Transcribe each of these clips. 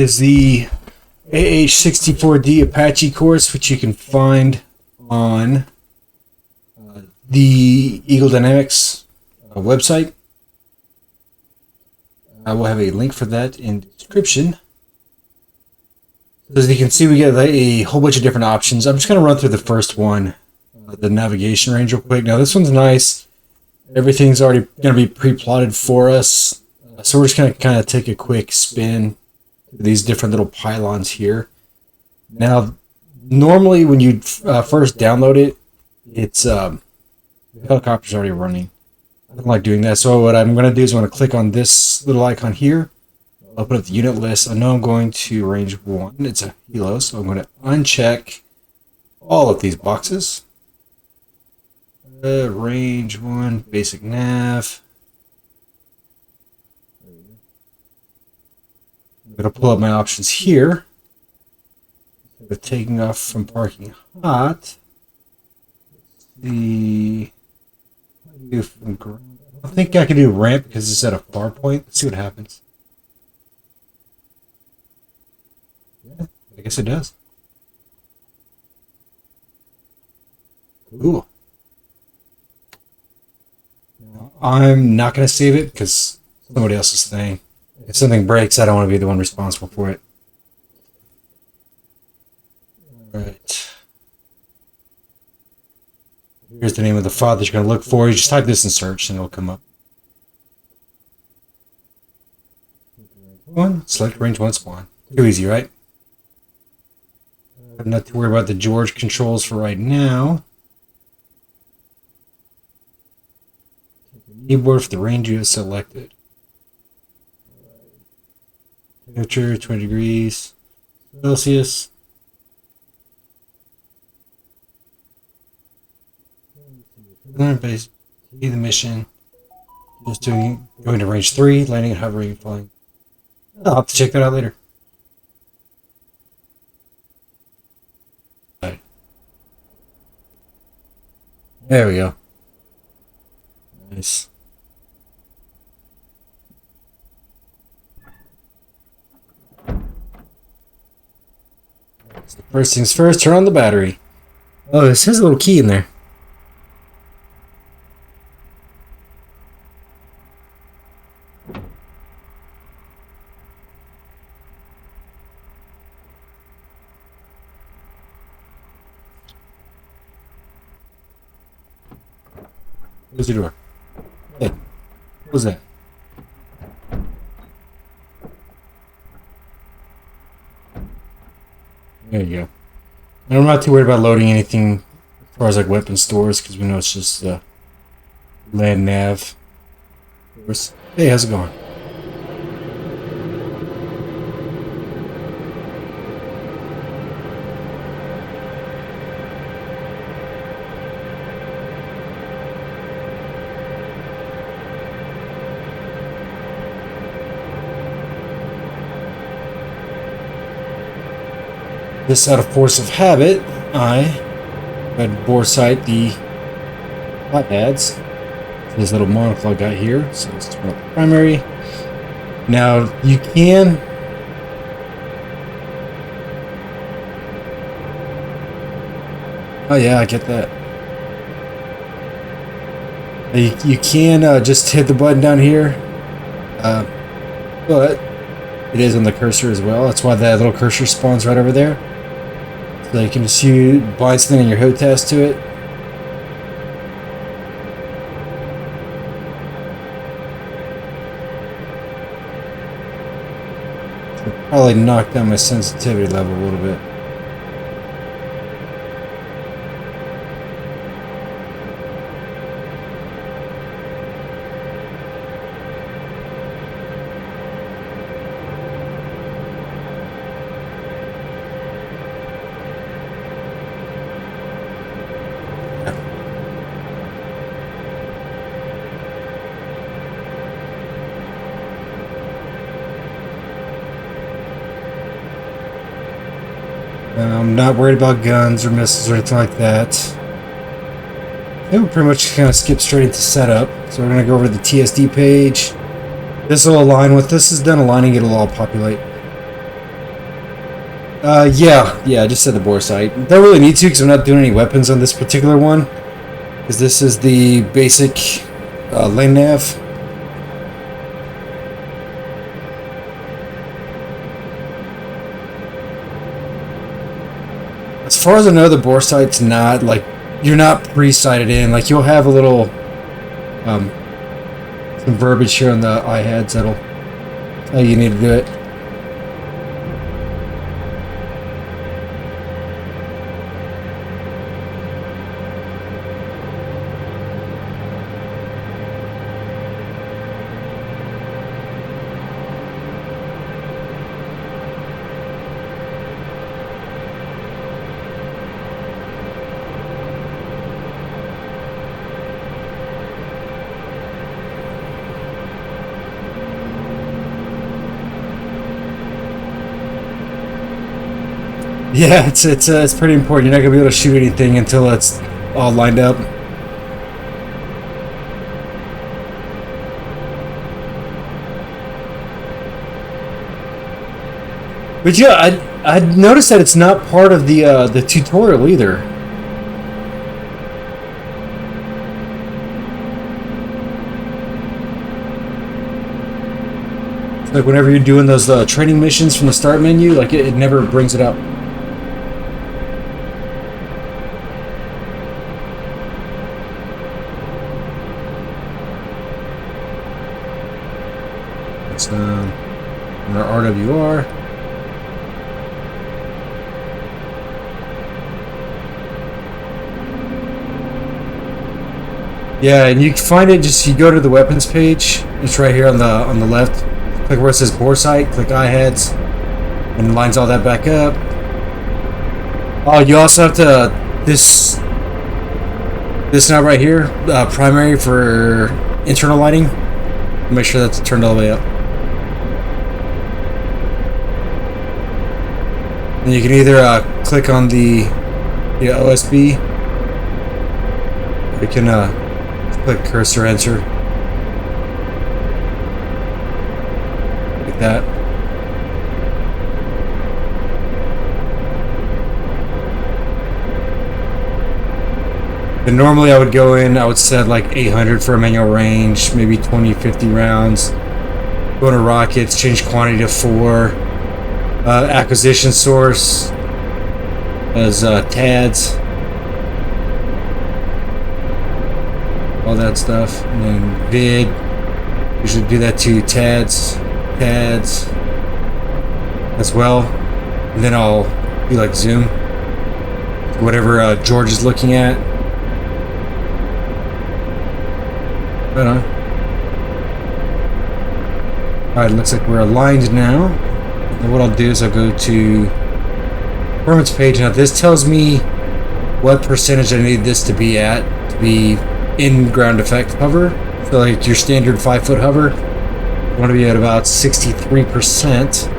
is the AH-64D Apache course, which you can find on the Eagle Dynamics website. I will have a link for that in the description. As you can see, we get a whole bunch of different options. I'm just going to run through the first one, the navigation range, real quick. Now, this one's nice. Everything's already going to be pre-plotted for us. So we're just going to kind of take a quick spin to these different little pylons here. Now, normally when you first download it, it's the helicopter's already running. I don't like doing that. So what I'm going to do is I'm going to click on this little icon here. Open up the unit list. I know I'm going to range 1. It's a helo, so I'm going to uncheck all of these boxes. Range 1, basic nav. I'm going to pull up my options here. With taking off from parking hot. I don't think I can do ramp because it's at a far point. Let's see what happens. Yeah, I guess it does. Cool. I'm not going to save it because somebody else's thing. If something breaks, I don't want to be the one responsible for it. Alright. Here's the name of the file that you're going to look for. You just type this in search and it'll come up. Select range 1 spawn. Too easy, right? I'm not too worried about the George controls for right now. Keyboard for the range you have selected. Temperature 20 degrees Celsius. Base the mission. Just going to range 3, landing and hovering, flying. I'll have to check that out later. Right. There we go. Nice. So first things first, turn on the battery. Oh, this has a little key in there. Close the door. Hey, what was that? There you go. And I'm not too worried about loading anything as far as like weapon stores because we know it's just land nav. Of course. Hey, how's it going? This out of force of habit, I had bore sight the hot ads. This little monocle I got here, so let's turn up the primary. Now you can oh yeah, I get that. You can just hit the button down here, but it is on the cursor as well. That's why that little cursor spawns right over there. So you can just bind something in your HOTAS to it. So probably knock down my sensitivity level a little bit. I'm not worried about guns or missiles or anything like that. I think we'll pretty much kind of skip straight into setup. So we're going to go over to the TSD page. This will align with this is done aligning, it'll all populate. Yeah, I just said the bore sight. Don't really need to because I'm not doing any weapons on this particular one. Because this is the basic lane nav. As far as I know, the bore sight's not, like, you're not pre-sighted in. Like, you'll have a little, some verbiage here on the AH-heads that'll tell you need to do it. Yeah, it's pretty important. You're not gonna be able to shoot anything until it's all lined up. But yeah, I noticed that it's not part of the tutorial either. It's like whenever you're doing those training missions from the start menu, like it never brings it up. It's under RWR. Yeah, and you can find it just you go to the weapons page. It's right here on the left. Click where it says bore sight. Click AH-heads, and it lines all that back up. Oh, you also have to this knob right here, primary for internal lighting. Make sure that's turned all the way up. And you can either click on the OSB, or you can click cursor enter. Like that. And normally I would go in, I would set like 800 for a manual range, maybe 20, 50 rounds. Go into rockets, change quantity to 4. Acquisition source as TADS. All that stuff. And then vid. Usually do that to TADS as well. And then I'll do like zoom. Whatever George is looking at. Right on. Alright, looks like we're aligned now. And what I'll do is I'll go to performance page. Now this tells me what percentage I need this to be at to be in ground effect hover. So like your standard 5-foot hover, you want to be at about 63%.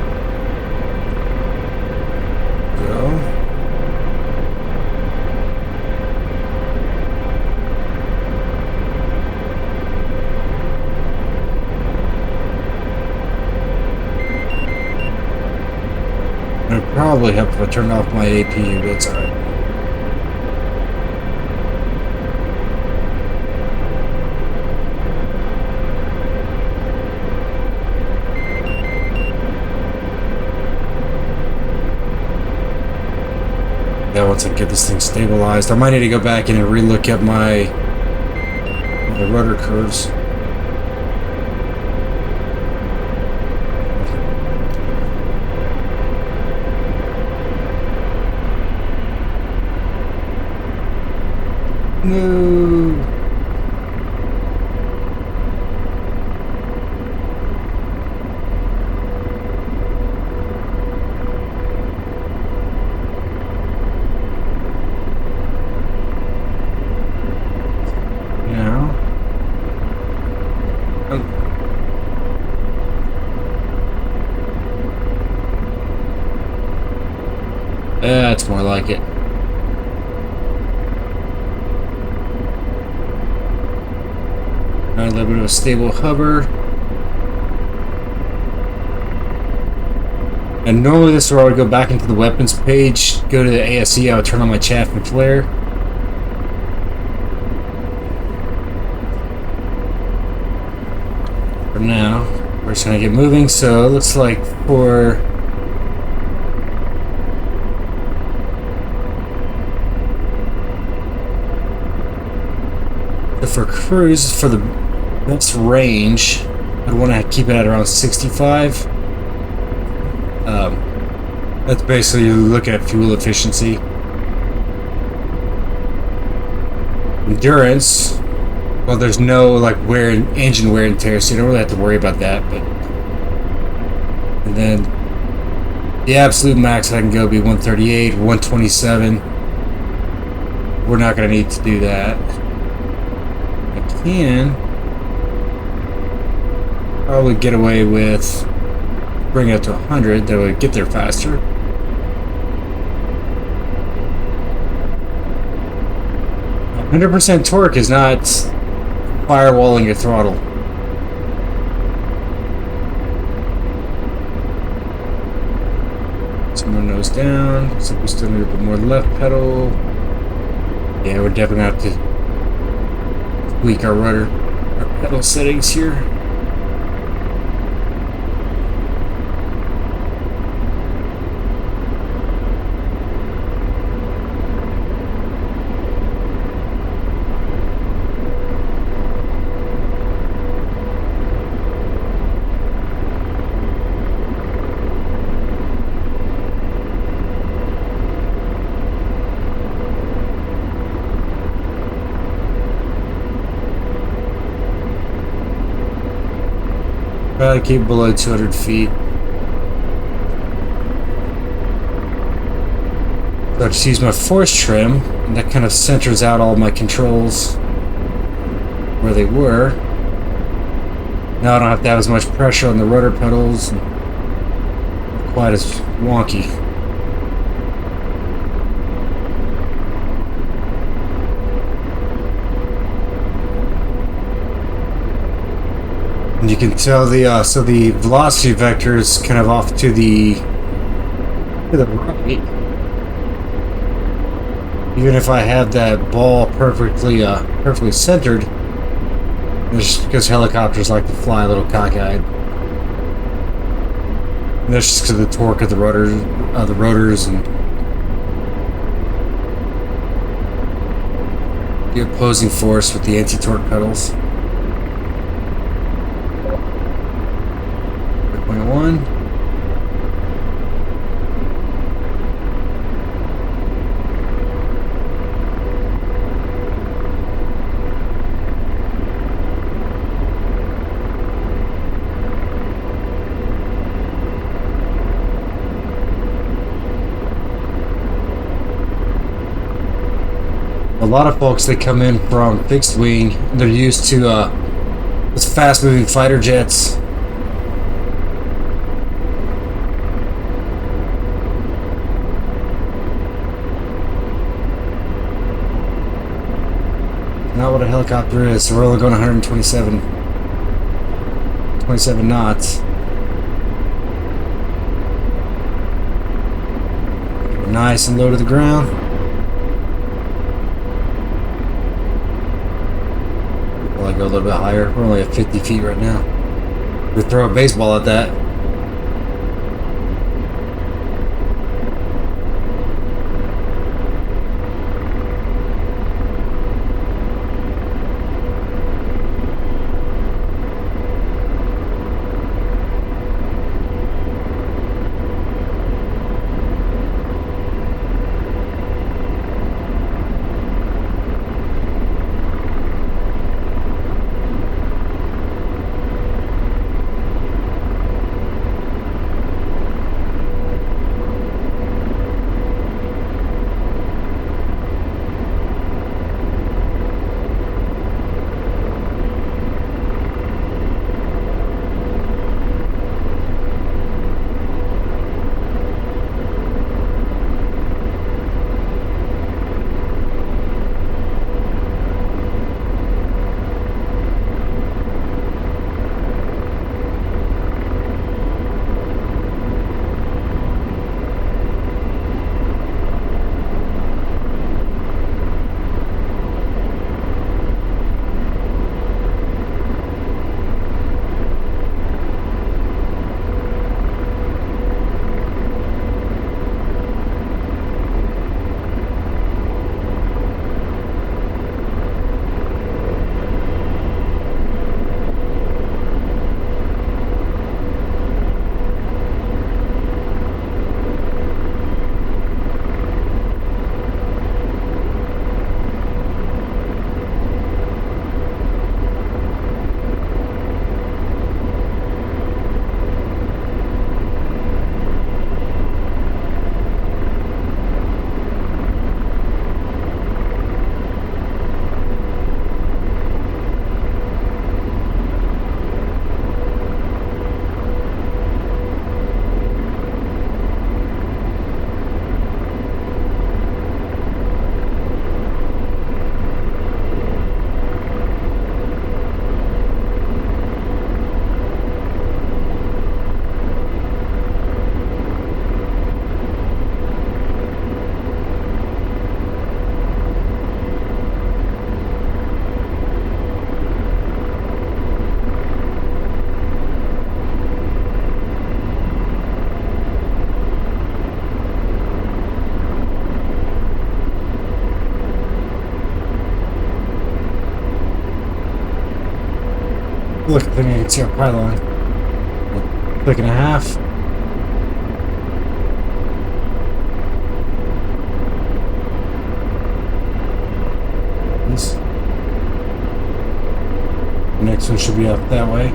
It'll probably help if I turn off my APU, but it's alright. Yeah, once I get this thing stabilized, I might need to go back in and relook at my rudder curves. No. That's more like it. A little bit of a stable hover. And normally this is where I would go back into the weapons page, go to the ASE, I would turn on my chaff and flare. For now, we're just gonna get moving. So it looks like for cruise, for the best range, I'd want to keep it at around 65. That's basically look at fuel efficiency. Endurance, well, there's no like engine wear and tear, so you don't really have to worry about that. But and then the absolute max I can go be 138, 127. We're not going to need to do that. I can probably get away with bringing it up to 100. That would get there faster. A 100% torque is not firewalling your throttle. Some more nose down. So we still need a bit more left pedal. Yeah, we're definitely gonna have to tweak our rudder, our pedal settings here. Probably keep below 200 feet. So I just use my force trim, and that kind of centers out all my controls where they were. Now I don't have to have as much pressure on the rudder pedals, and not quite as wonky. And you can tell the so the velocity vector is kind of off to the right. Even if I have that ball perfectly centered, it's just because helicopters like to fly a little cockeyed. And that's just because of the torque of the rotors, and the opposing force with the anti-torque pedals. 3.1. A lot of folks, they come in from fixed wing, and they're used to those fast-moving fighter jets. Not what a helicopter is, so we're only going 127 knots. Nice and low to the ground. I go a little bit higher. We're only at 50 feet right now. We throw a baseball at that. Look, I think I can see our pylon. Click and a half. This. The next one should be up that way.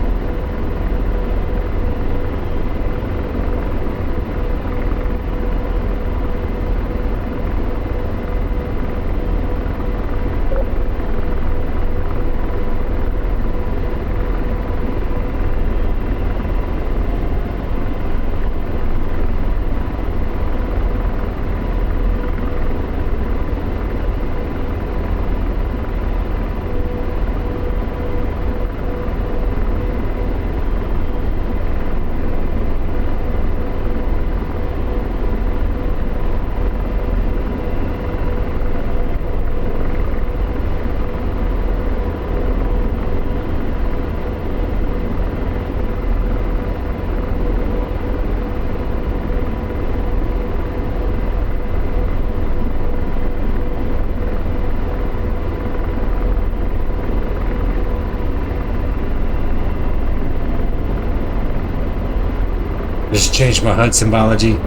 Just changed my HUD symbology.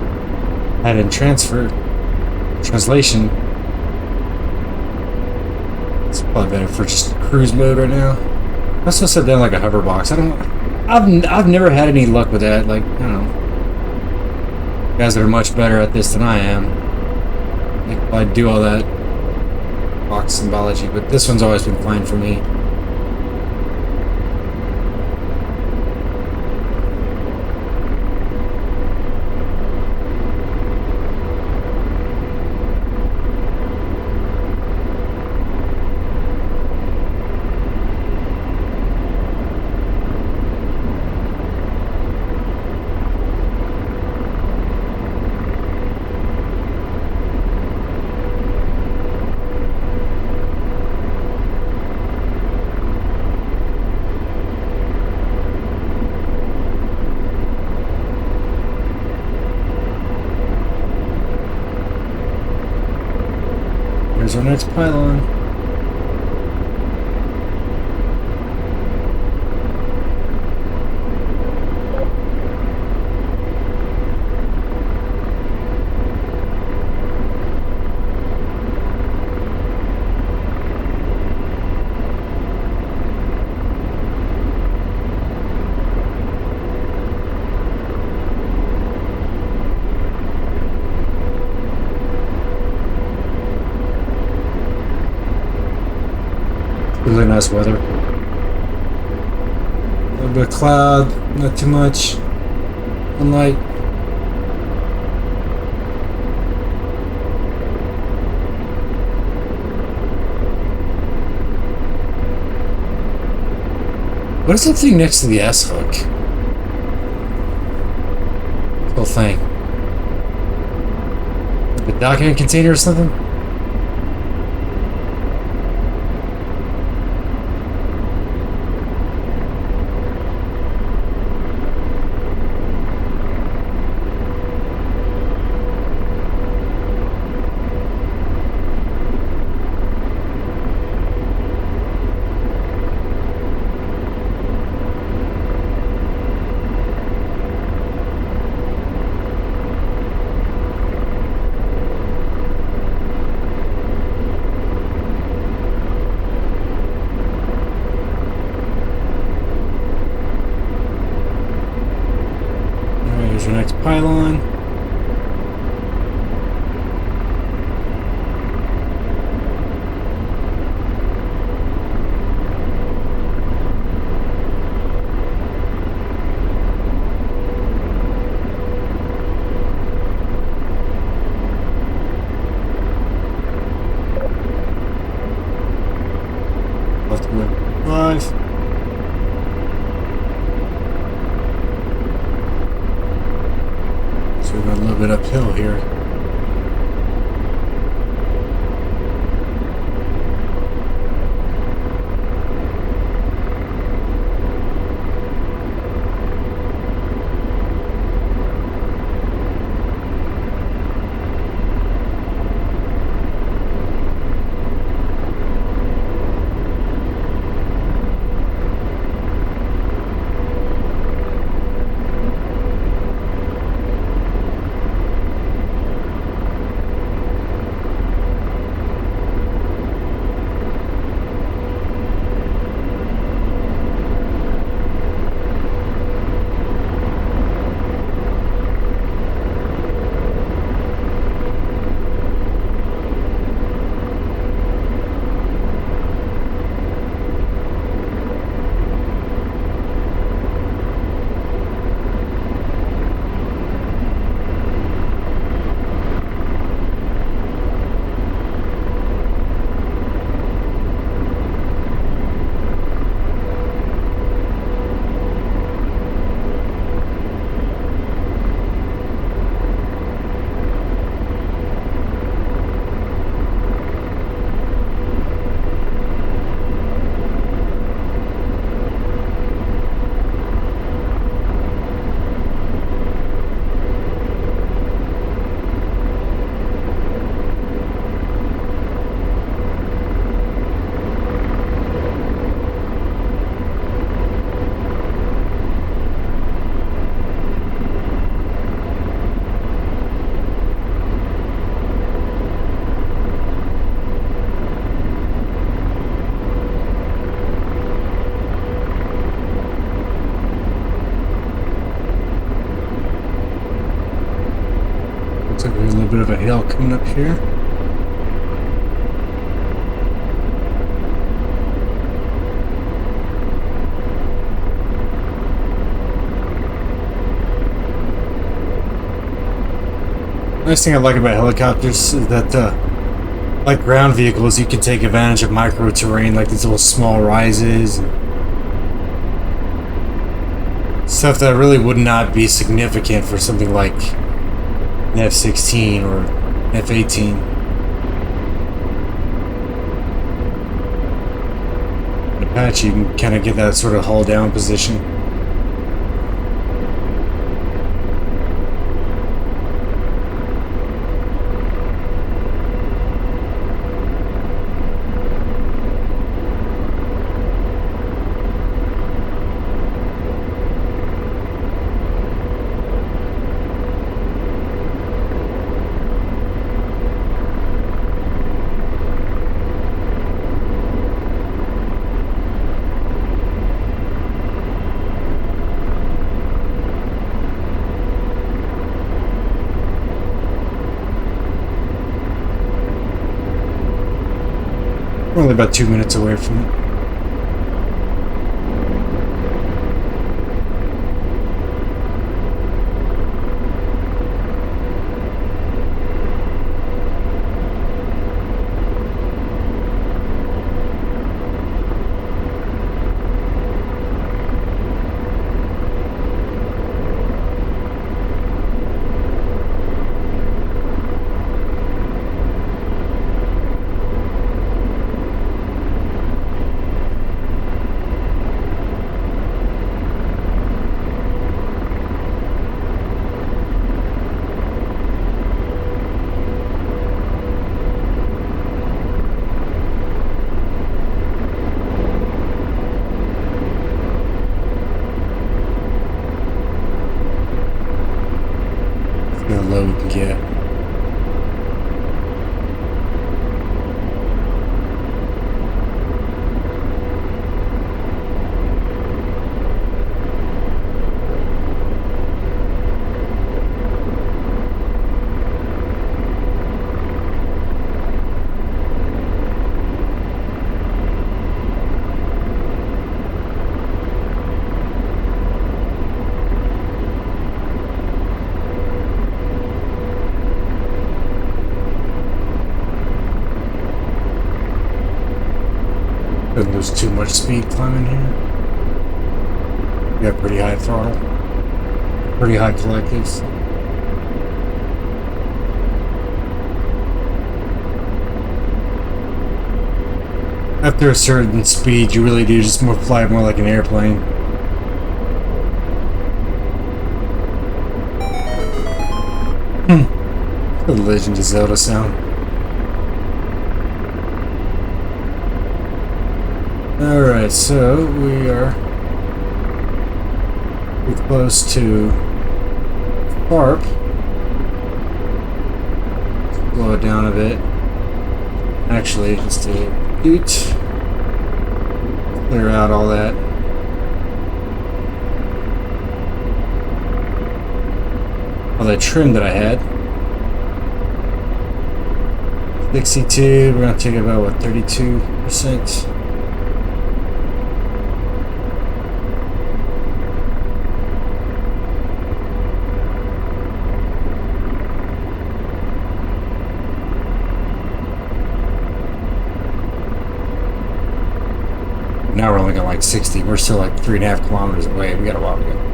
Add in translation. It's probably better for just cruise mode right now. I also set down like a hover box. I've never had any luck with that. Like, I don't know. Guys that are much better at this than I am. They could probably do all that box symbology, but this one's always been fine for me. Here's our next pylon. Really nice weather. A little bit of cloud, not too much. Sunlight. What is that thing next to the S hook? Whole thing. Like a document container or something? Here's your next pylon. Left to drive. So we've got a little bit uphill here. Looks like there's a little bit of a hill coming up here. Nice thing I like about helicopters is that, like ground vehicles, you can take advantage of micro terrain, like these little small rises and stuff that really would not be significant for something like an F-16 or F-18. An Apache, you can kind of get that sort of hull down position. We're only about 2 minutes away from it. How low we can get. Doesn't lose too much speed climbing here. We got pretty high throttle, pretty high collectives. After a certain speed, you really do just fly more like an airplane. The Legend of Zelda sound. Alright, so we are pretty close to Farp. Slow it down a bit. Actually, just to doot. Clear out all that. All that trim that I had. 62, we're going to take about, what, 32%? Now we're only got like 60. We're still like 3.5 kilometers away. We got a while to go.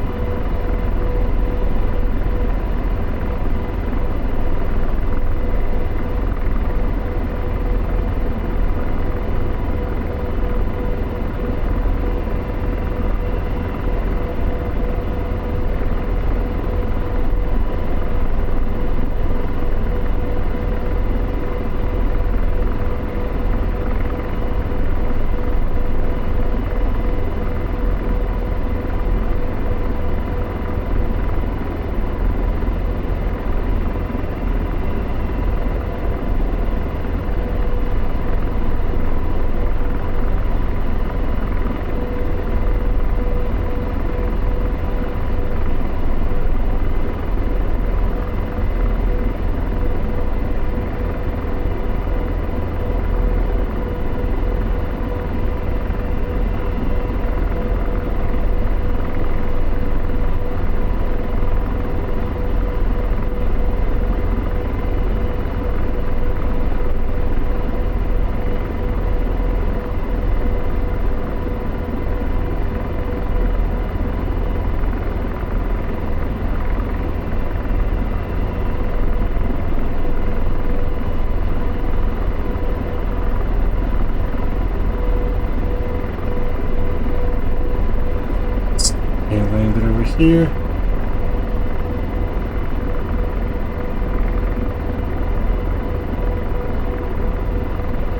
here.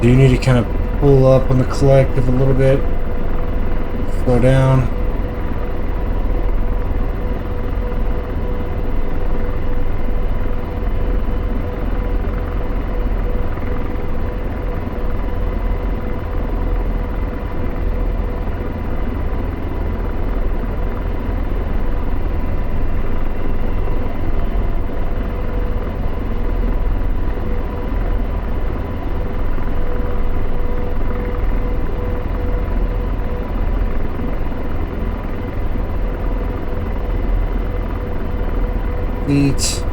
Do you need to kind of pull up on the collective a little bit? Slow down. Feet.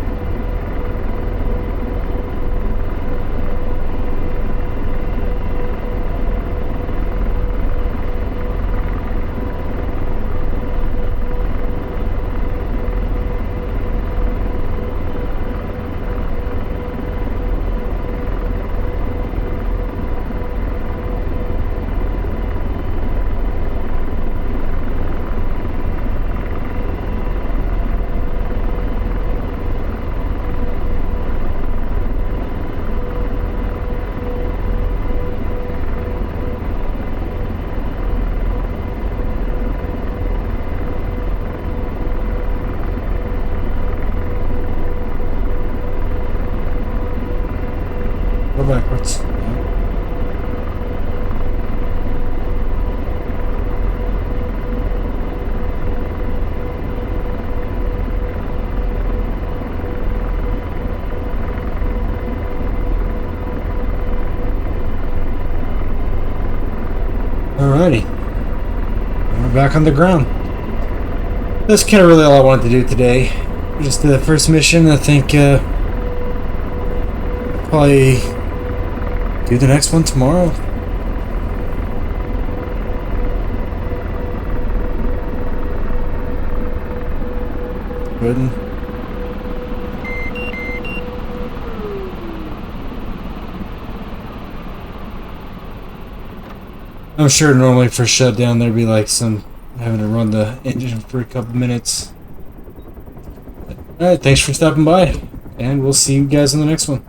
Go backwards. Alrighty. We're back on the ground. That's kind of really all I wanted to do today. Just the first mission. I think probably do the next one tomorrow. Good. I'm sure normally for shutdown there'd be like some having to run the engine for a couple minutes. Alright, thanks for stopping by, and we'll see you guys in the next one.